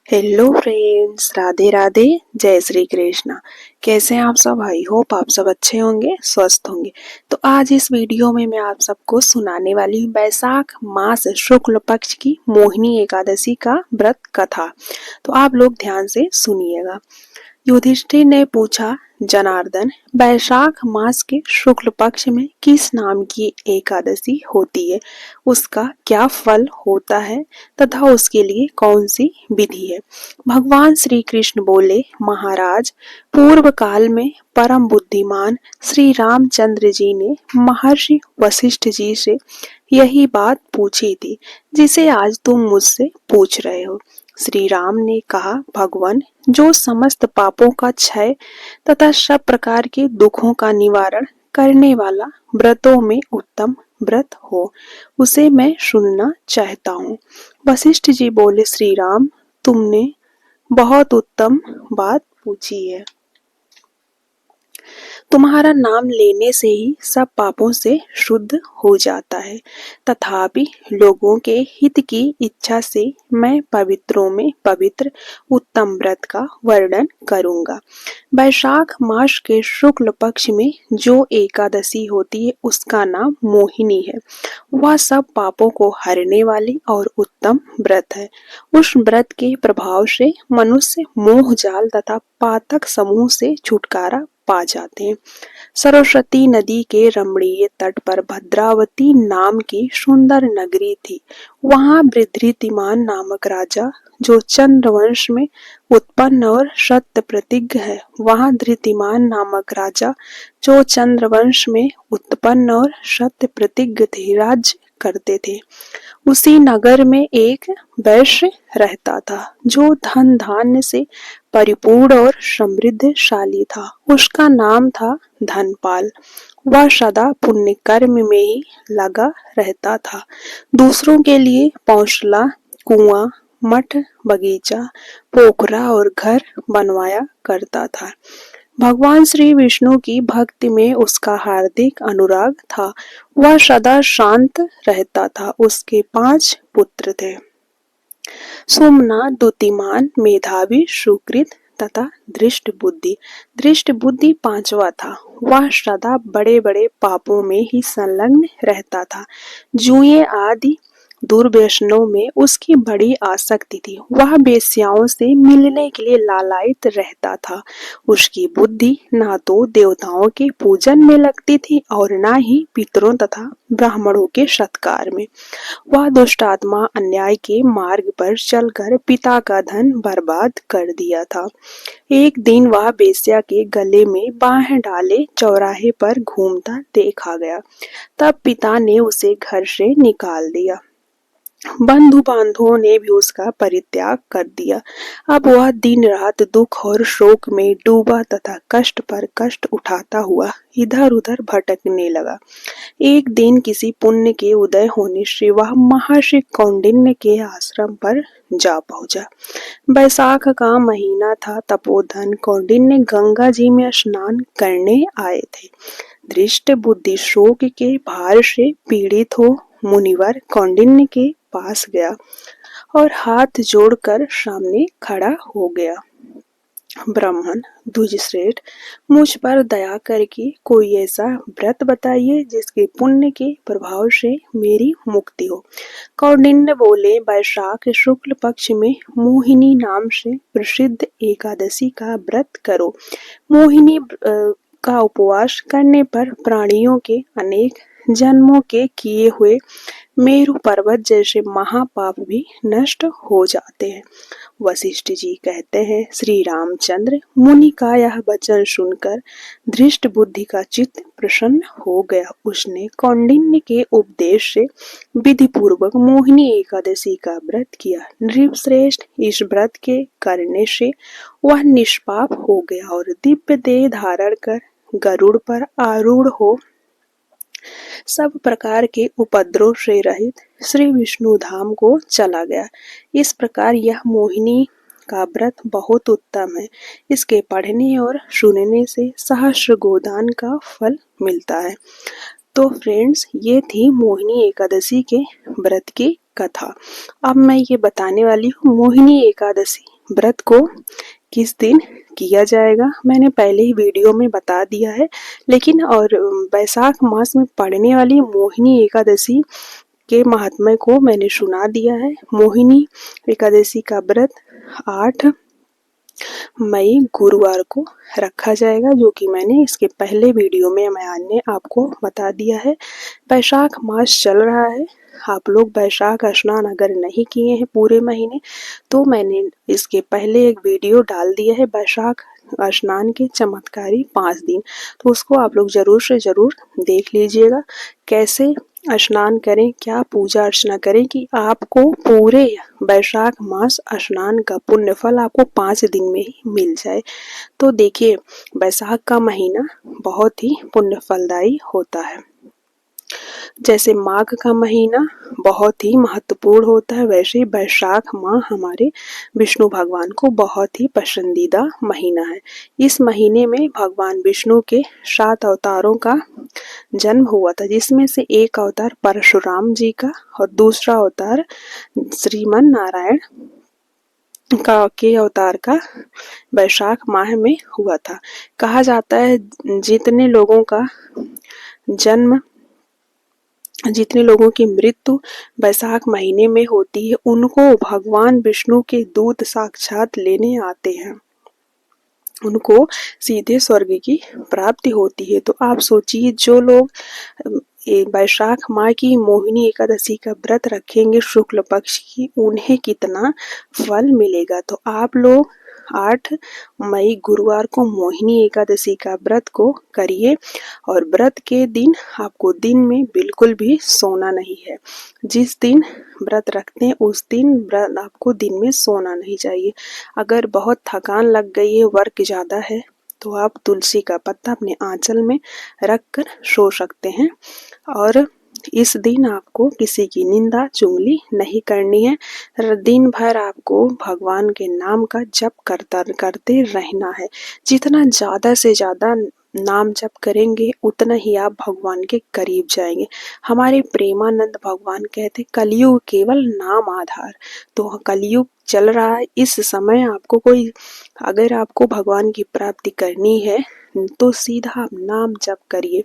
Hello friends, Radhe Radhe. जय श्री कृष्णा। कैसे हैं आप सब? आई होप आप सब अच्छे होंगे, स्वस्थ होंगे। तो आज इस वीडियो में मैं आप सबको सुनाने वाली हूँ बैसाख मास शुक्ल पक्ष की मोहिनी एकादशी का व्रत कथा। तो आप लोग ध्यान से सुनिएगा। युधिष्ठिर ने पूछा, जनार्दन, बैसाख मास के शुक्ल पक्ष में किस नाम की एकादशी होती है, उसका क्या फल होता है तथा उसके लिए कौन सी विधि है? भगवान श्री कृष्ण बोले, महाराज, पूर्व काल में परम बुद्धिमान श्री रामचंद्र जी ने महर्षि वशिष्ठ जी से यही बात पूछी थी जिसे आज तुम मुझसे पूछ रहे हो। श्री राम ने कहा, भगवान, जो समस्त पापों का क्षय तथा सब प्रकार के दुखों का निवारण करने वाला व्रतों में उत्तम व्रत हो, उसे मैं सुनना चाहता हूँ। वशिष्ठ जी बोले, श्री राम, तुमने बहुत उत्तम बात पूछी है। तुम्हारा नाम लेने से ही सब पापों से शुद्ध हो जाता है। तथापि लोगों के हित की इच्छा से मैं पवित्रों में पवित्र उत्तम व्रत का वर्णन करूंगा। वैशाख मास के शुक्ल पक्ष में जो एकादशी होती है उसका नाम मोहिनी है। वह सब पापों को हरने वाली और उत्तम व्रत है। उस व्रत के प्रभाव से मनुष्य मोह जाल तथा पातक समूह से छुटकारा पा जाते हैं। सरस्वती नदी के रमणीय तट पर भद्रावती नाम की सुंदर नगरी थी। वहां वृद्धिमान नामक राजा, जो चंद्रवंश में उत्पन्न और सत्य प्रतिज्ञ है, वहां धृतिमान नामक राजा, जो चंद्रवंश में उत्पन्न और सत्य प्रतिज्ञ थे, राज्य करते थे। उसी नगर में एक वैश्य रहता था जो धन धान्य से परिपूर्ण और समृद्धशाली था। उसका नाम था धनपाल। वह सदा पुण्य कर्म में ही लगा रहता था। दूसरों के लिए पौंसला, कुआं, मठ, बगीचा, पोखरा और घर बनवाया करता था। भगवान श्री विष्णु की भक्ति में उसका हार्दिक अनुराग था। वह सदा शांत रहता था। उसके 5 पुत्र थे, सोमनाथ, द्युतिमान, मेधावी, सुकृत तथा दृष्ट बुद्धि। दृष्ट बुद्धि 5वां था। वह सदा बड़े बड़े पापों में ही संलग्न रहता था। जुए आदि दुर्व्यसनों में उसकी बड़ी आसक्ति थी। वह वेश्याओं से मिलने के लिए लालायित रहता था। उसकी बुद्धि ना तो देवताओं के पूजन में लगती थी और ना ही पितरों तथा ब्राह्मणों के सत्कार में। वह दुष्ट आत्मा अन्याय के मार्ग पर चलकर पिता का धन बर्बाद कर दिया था। एक दिन वह वेश्या के गले में बाह डाले चौराहे पर घूमता देखा गया। तब पिता ने उसे घर से निकाल दिया। बंधु बांधवों ने भी उसका परित्याग कर दिया। अब वह दिन रात दुख और शोक में डूबा तथा कष्ट पर कष्ट उठाता हुआ इधर उधर भटकने लगा। एक दिन किसी पुण्य के उदय होने से वह महर्षि कौंडिन्य के आश्रम पर जा पहुंचा। बैसाख का महीना था। तपोधन कौंडिन्य गंगा जी में स्नान करने आए थे। दृष्ट बुद्धि शोक के भार से पीड़ित हो मुनिवर कौंडिन्य के पास गया और हाथ जोड़कर सामने खड़ा हो गया। ब्राह्मण द्विजश्रेष्ठ, मुझ पर दया करके कोई ऐसा व्रत बताइए जिसके पुण्य के प्रभाव से मेरी मुक्ति हो। कौंडिन्य बोले, वैशाख शुक्ल पक्ष में मोहिनी नाम से प्रसिद्ध एकादशी का व्रत करो। मोहिनी का उपवास करने पर प्राणियों के अनेक जन्मों के किए हुए मेरु पर्वत जैसे महापाप भी नष्ट हो जाते हैं। वशिष्ठ जी कहते हैं, श्री रामचंद्र मुनि का यह वचन सुनकर धृष्ट बुद्धि का चित्त प्रसन्न हो गया। उसने कौंडिन्य के उपदेश से विधि पूर्वक मोहिनी एकादशी का व्रत किया। नृपश्रेष्ठ, इस व्रत के करने से वह निष्पाप हो गया और दिव्य देह धारण कर गरुड़ पर आरूढ़ हो सब प्रकार के उपद्रव से रहित श्री विष्णु धाम को चला गया। इस प्रकार यह मोहिनी का व्रत बहुत उत्तम है। इसके पढ़ने और सुनने से सहस्र गोदान का फल मिलता है। तो फ्रेंड्स, ये थी मोहिनी एकादशी के व्रत की कथा। अब मैं ये बताने वाली हूँ मोहिनी एकादशी व्रत को किस दिन किया जाएगा मैंने पहले ही वीडियो में बता दिया है, लेकिन और वैशाख मास में पड़ने वाली मोहिनी एकादशी के महात्म्य को मैंने सुना दिया है। मोहिनी एकादशी का व्रत 8 मई गुरुवार को रखा जाएगा, जो कि मैंने इसके पहले वीडियो में मैंने आपको बता दिया है। वैशाख मास चल रहा है, आप लोग वैशाख स्नान अगर नहीं किए हैं पूरे महीने तो मैंने इसके पहले एक वीडियो डाल दिया है वैशाख स्नान के चमत्कारी 5 दिन, तो उसको आप लोग जरूर से जरूर देख लीजिएगा। कैसे स्नान करें, क्या पूजा अर्चना करें कि आपको पूरे वैशाख मास स्नान का पुण्य फल आपको 5 दिन में ही मिल जाए। तो देखिए, वैशाख का महीना बहुत ही पुण्य फलदायी होता है। जैसे माघ का महीना बहुत ही महत्वपूर्ण होता है, वैसे वैशाख माह हमारे विष्णु भगवान को बहुत ही पसंदीदा महीना है। इस महीने में भगवान विष्णु के 7 अवतारों का जन्म हुआ था, जिसमें से एक अवतार परशुराम जी का और दूसरा अवतार श्रीमन नारायण के अवतार का वैशाख माह में हुआ था। कहा जाता है जितने लोगों की मृत्यु वैशाख महीने में होती है, उनको भगवान विष्णु के दूत साक्षात लेने आते हैं, उनको सीधे स्वर्ग की प्राप्ति होती है। तो आप सोचिए, जो लोग वैशाख माह की मोहिनी एकादशी का व्रत रखेंगे शुक्ल पक्ष की, उन्हें कितना फल मिलेगा। तो आप लोग 8 मई गुरुवार को मोहिनी एकादशी का व्रत को करिए, और व्रत के दिन आपको दिन में बिल्कुल भी सोना नहीं है। जिस दिन व्रत रखते हैं उस दिन आपको दिन में सोना नहीं चाहिए। अगर बहुत थकान लग गई है, वर्क ज़्यादा है, तो आप तुलसी का पत्ता अपने आंचल में रख कर सो सकते हैं। और इस दिन आपको किसी की निंदा चुगली नहीं करनी है। दिन भर आपको भगवान के नाम का जप करते रहना है। जितना ज़्यादा से ज़्यादा नाम जप करेंगे उतना ही आप भगवान के करीब जाएंगे। हमारे प्रेमानंद भगवान कहते कलयुग केवल नाम आधार। तो कलयुग चल रहा है, इस समय अगर आपको भगवान की प्राप्ति करनी है तो सीधा आप नाम जप करिए।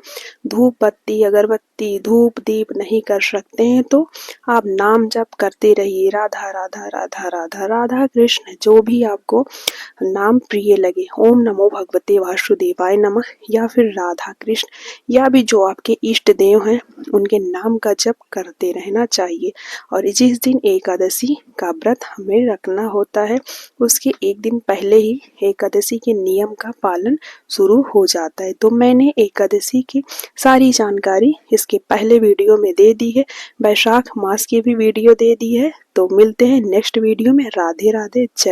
धूप बत्ती अगरबत्ती धूप दीप नहीं कर सकते हैं तो आप नाम जप करते रहिए। राधा राधा राधा राधा राधा कृष्ण, जो भी आपको नाम प्रिय लगे, ओम नमो भगवते वासुदेवाय नमः, या फिर राधा कृष्ण, या भी जो आपके इष्ट देव हैं उनके नाम का जप करते रहना चाहिए। और जिस दिन एकादशी का व्रत हमें रखना होता है, उसके एक दिन पहले ही एकादशी के नियम का पालन शुरू हो जाता है। तो मैंने एकादशी की सारी जानकारी इसके पहले वीडियो में दे दी है, वैशाख मास की भी वीडियो दे दी है। तो मिलते हैं नेक्स्ट वीडियो में। राधे राधे, जय